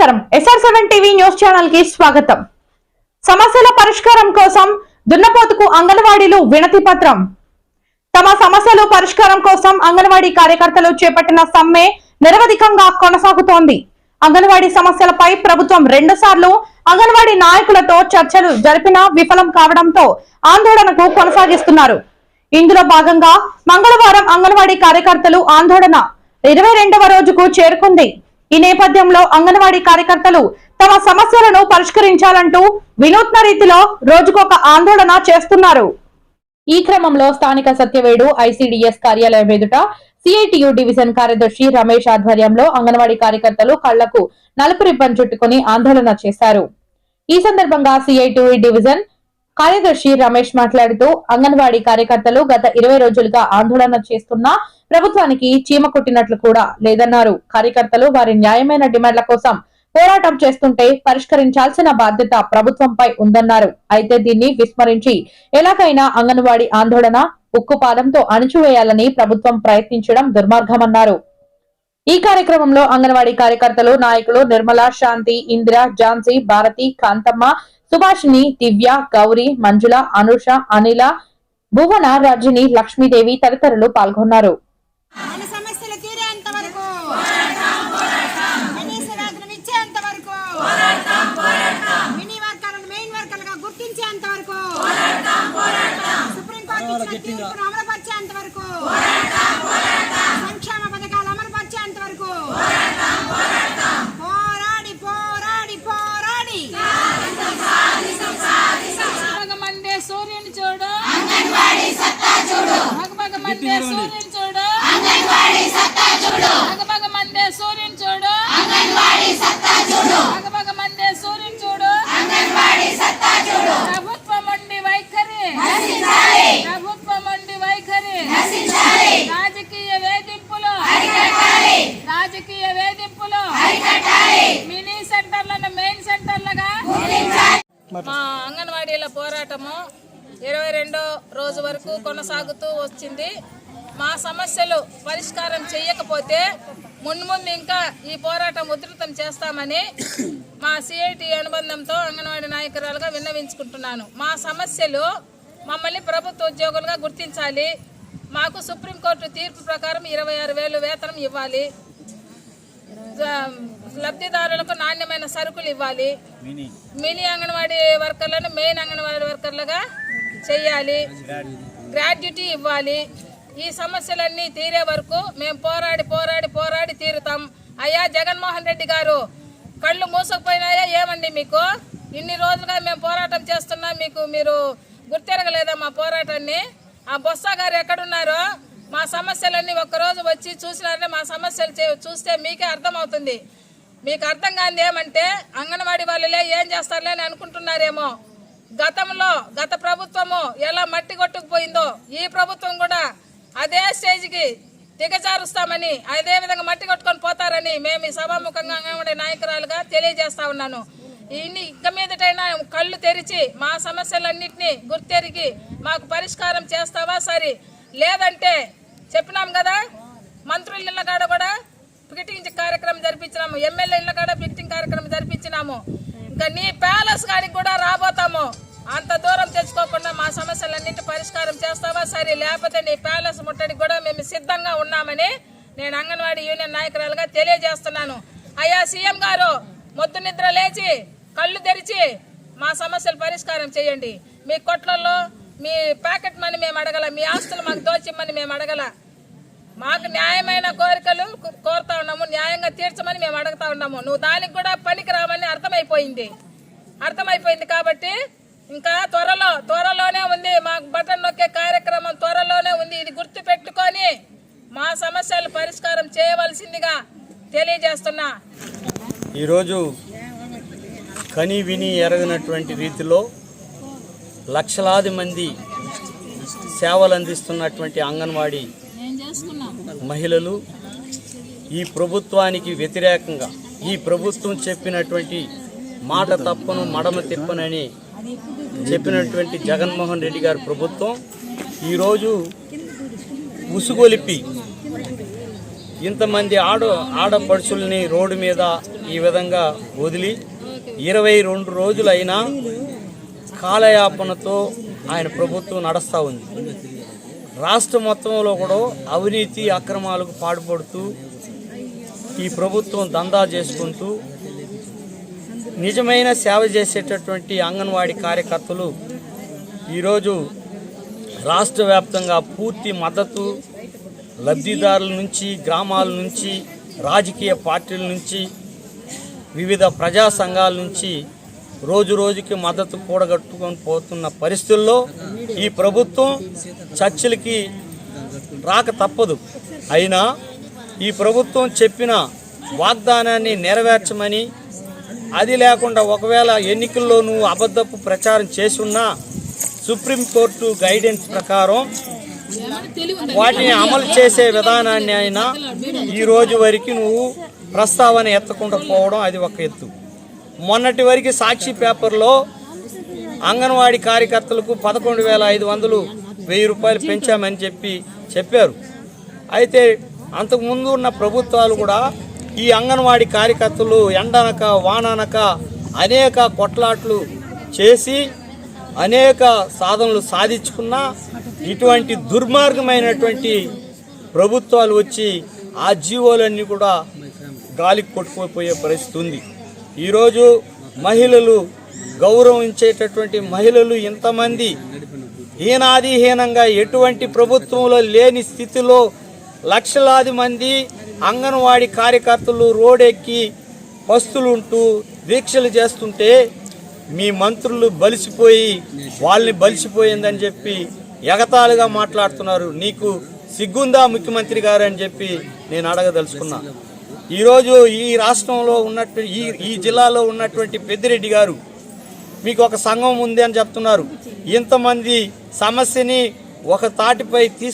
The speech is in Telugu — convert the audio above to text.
నమస్కారం SR7 టీవీ న్యూస్ ఛానల్ కి స్వాగతం. సమస్యల పరిష్కారం కోసం దున్నపోతుకు అంగన్వాడీలు వినతి పత్రం. తమ సమస్యలు పరిష్కారం కోసం అంగన్వాడీ కార్యకర్తలు చేపట్టిన సమ్మె నిరవధికంగా కొనసాగుతోంది. అంగన్వాడీ సమస్యలపై ప్రభుత్వం 2 సార్లు అంగన్వాడీ నాయకులతో చర్చలు జరిపినా విఫలం కావడంతో ఆందోళనకు కొనసాగిస్తున్నారు. ఇందులో భాగంగా మంగళవారం అంగన్వాడీ కార్యకర్తలు ఆందోళన 22వ రోజుకు చేరుకుంది. ఈ నేపథ్యంలో అంగన్వాడీ కార్యకర్తలు తమ సమస్యలను పరిష్కరించాలంటూ వినూత్న రీతిలో రోజుకొక ఆందోళన చేస్తున్నారు. ఈ క్రమంలో స్థానిక సత్యవేడు ఐసిడిఎస్ కార్యాలయం ఎదుట సిఐటియు డివిజన్ కార్యదర్శి రమేష్ ఆధ్వర్యంలో అంగన్వాడీ కార్యకర్తలు కళ్లకు నలుపు రిబ్బన్ చుట్టుకుని ఆందోళన చేశారు. ఈ సందర్భంగా సిఐటియు డివిజన్ కార్యదర్శి రమేష్ మాట్లాడుతూ అంగన్వాడీ కార్యకర్తలు గత 20 రోజులుగా ఆందోళన చేస్తున్నా ప్రభుత్వానికి చీమ కుట్టినట్లు కూడా లేదన్నారు. కార్యకర్తలు వారి న్యాయమైన డిమాండ్ల కోసం పోరాటం చేస్తుంటే పరిష్కరించాల్సిన బాధ్యత ప్రభుత్వంపై ఉందన్నారు. అయితే దీన్ని విస్మరించి ఎలాగైనా అంగన్వాడీ ఆందోళన ఉక్కుపాదంతో అణచివేయాలని ప్రభుత్వం ప్రయత్నించడం దుర్మార్గమన్నారు. ఈ కార్యక్రమంలో అంగన్వాడీ కార్యకర్తలు నాయకులు నిర్మల, శాంతి, ఇందిర, ఝాన్సీ, భారతి, కాంతమ్మ, సుభాషిణి, దివ్య, గౌరీ, మంజుల, అనుష, అనిల, భువన, రజని, లక్ష్మీదేవి తదితరులు పాల్గొన్నారు. సంక్షేమ పథకాలు అమలుపరిచేంత వరకు పోరాడి పోరాడి పోరాడి మండే సూర్యుని చూడు, భగభగ మండే సూర్యుని చూడు, భగభగ మండే సూర్యుని చూడు, భగభగ మండే సూర్యుని చూడు. ప్రభుత్వం మొండి వైఖరి, ప్రభుత్వం మొండి వైఖరి, రాజకీయ వేధింపులు, రాజకీయ వేధింపులు మినీ సెంటర్లను మెయిన్ సెంటర్లుగా. మా అంగన్వాడీల పోరాటము 22వ రోజు వరకు కొనసాగుతూ వచ్చింది. మా సమస్యలు పరిష్కారం చేయకపోతే మున్ముందు ఇంకా ఈ పోరాటం ఉధృతం చేస్తామని మా సిఐటి అనుబంధంతో అంగన్వాడీ నాయకురాలుగా విన్నవించుకుంటున్నాను. మా సమస్యలు మమ్మల్ని ప్రభుత్వ ఉద్యోగులుగా గుర్తించాలి. మాకు సుప్రీంకోర్టు తీర్పు ప్రకారం 26,000 వేతనం ఇవ్వాలి. లబ్ధిదారులకు నాణ్యమైన సరుకులు ఇవ్వాలి. మినీ అంగన్వాడీ వర్కర్లను మెయిన్ అంగన్వాడీ వర్కర్లుగా చేయాలి. గ్రాడ్యుటీ ఇవ్వాలి. ఈ సమస్యలన్నీ తీరే వరకు మేము పోరాడి పోరాడి పోరాడి తీరుతాం. అయ్యా జగన్మోహన్ రెడ్డి గారు, కళ్ళు మూసుకుపోయినాయా ఏమండి మీకు? ఇన్ని రోజులుగా మేము పోరాటం చేస్తున్నా మీరు గుర్తెరగలేదా మా పోరాటాన్ని? ఆ బొత్స గారు ఎక్కడున్నారో మా సమస్యలన్నీ ఒక్కరోజు వచ్చి చూసినారంటే మా సమస్యలు చూస్తే మీకే అర్థమవుతుంది. మీకు అర్థం కానిది ఏమంటే అంగన్వాడీ వాళ్ళే ఏం చేస్తారులే అని అనుకుంటున్నారేమో. గత ప్రభుత్వము ఎలా మట్టి కొట్టుకుపోయిందో ఈ ప్రభుత్వం కూడా అదే స్టేజ్కి దిగజారుస్తామని, అదే విధంగా మట్టి కొట్టుకొని పోతారని మేము ఈ సభాముఖంగా అంగన్వాడీ నాయకురాలుగా తెలియజేస్తా ఉన్నాను. ఇక మీదటైనా కళ్ళు తెరిచి మా సమస్యలన్నింటినీ గుర్తెరిగి మాకు పరిష్కారం చేస్తావా సరే, లేదంటే చెప్పినాం కదా మంత్రుల ఇళ్ళ కాడ కూడా పికెటింగ్ కార్యక్రమం జరిపించినాము, ఎమ్మెల్యే ఇళ్ళ కాడ పికెటింగ్ కార్యక్రమం జరిపించినాము. ఇంకా నీ ప్యాలెస్ కాడికి కూడా రాబోతాము. అంత దూరం తెచ్చుకోకుండా మా సమస్యలన్నింటి పరిష్కారం చేస్తావా సరే, లేకపోతే నీ ప్యాలెస్ ముట్టడికి కూడా మేము సిద్ధంగా ఉన్నామని నేను అంగన్వాడీ యూనియన్ నాయకురాలుగా తెలియజేస్తున్నాను. అయ్యా సీఎం గారు, మొద్దు నిద్ర లేచి కళ్ళు తెరిచి మా సమస్యలు పరిష్కారం చేయండి. మీ కొట్లలో మీ ప్యాకెట్ మనీ మేము అడగల, మీ ఆస్తులు మాకు దోచిమ్మని మేము అడగల. మాకు న్యాయమైన కోరికలు కోరుతా ఉన్నాము, న్యాయంగా తీర్చమని మేము అడుగుతా ఉన్నాము. నువ్వు దానికి కూడా పనికి రావని అర్థమైపోయింది కాబట్టి ఇంకా త్వరలోనే ఉంది. మాకు బటన్ నొక్కే కార్యక్రమం త్వరలోనే ఉంది. ఇది గుర్తు పెట్టుకొని మా సమస్యలు పరిష్కారం చేయవలసిందిగా తెలియజేస్తున్నా. ఈరోజు కని విని ఎరగనటువంటి రీతిలో లక్షలాది మంది సేవలు అందిస్తున్నటువంటి అంగన్వాడీ మహిళలు ఈ ప్రభుత్వానికి వ్యతిరేకంగా, ఈ ప్రభుత్వం చెప్పినటువంటి మాట తప్పను మడమ తిప్పనని చెప్పినటువంటి జగన్మోహన్ రెడ్డి గారి ప్రభుత్వం ఈరోజు ఉసుగొలిపి ఇంతమంది ఆడపడుచుల్ని రోడ్డు మీద ఈ విధంగా వదిలి 22 రోజులైనా కాలయాపనతో ఆయన ప్రభుత్వం నడుస్తూ ఉంది. రాష్ట్ర మొత్తంలో కూడా అవినీతి అక్రమాలకు పాటుపడుతూ ఈ ప్రభుత్వం దందా చేసుకుంటూ నిజమైన సేవ చేసేటటువంటి అంగన్వాడీ కార్యకర్తలు ఈరోజు రాష్ట్ర వ్యాప్తంగా పూర్తి మద్దతు లబ్ధిదారుల నుంచి, గ్రామాల నుంచి, రాజకీయ పార్టీల నుంచి, వివిధ ప్రజా సంఘాల నుంచి రోజు రోజుకి మద్దతు కూడగట్టుకొని పోతున్న పరిస్థితుల్లో ఈ ప్రభుత్వం చర్చలకి రాక తప్పదు. అయినా ఈ ప్రభుత్వం చెప్పిన వాగ్దానాన్ని నెరవేర్చమని, అది లేకుండా ఒకవేళ ఎన్నికల్లో నువ్వు అబద్ధపు ప్రచారం చేసి ఉన్నా సుప్రీంకోర్టు గైడెన్స్ ప్రకారం వాటిని అమలు చేసే విధానాన్ని అయినా ఈ రోజు వరకు నువ్వు ప్రస్తావన ఎత్తకుండా పోవడం అది ఒక ఎత్తు. మొన్నటి వరకు సాక్షి పేపర్లో అంగన్వాడీ కార్యకర్తలకు 11,500 రూపాయలు పెంచామని చెప్పారు. అయితే అంతకుముందు ఉన్న ప్రభుత్వాలు కూడా ఈ అంగన్వాడీ కార్యకర్తలు ఎండనక వాననక అనేక కొట్లాట్లు చేసి అనేక సాధనలు సాధించుకున్నా ఇటువంటి దుర్మార్గమైనటువంటి ప్రభుత్వాలు వచ్చి ఆ జీవోలన్నీ కూడా గాలికి కొట్టుకుపోయే పరిస్థితి ఉంది. ఈరోజు మహిళలు గౌరవించేటటువంటి మహిళలు ఇంతమంది హీనాదిహీనంగా ఎటువంటి ప్రభుత్వంలో లేని స్థితిలో లక్షలాది మంది అంగన్వాడీ కార్యకర్తలు రోడ్డెక్కి పస్తులుంటూ దీక్షలు చేస్తుంటే మీ మంత్రులు బలిసిపోయి వాళ్ళని బలిసిపోయిందని చెప్పి ఎగతాళిగా మాట్లాడుతున్నారు. నీకు సిగ్గుందా ముఖ్యమంత్రి గారు అని చెప్పి నేను అడగదలుచుకున్నా. ఈరోజు ఈ రాష్ట్రంలో ఉన్నట్టు ఈ జిల్లాలో ఉన్నటువంటి పెద్దిరెడ్డి గారు మీకు ఒక సంఘం ఉంది అని చెప్తున్నారు. ఇంతమంది సమస్యని ఒక తాటిపై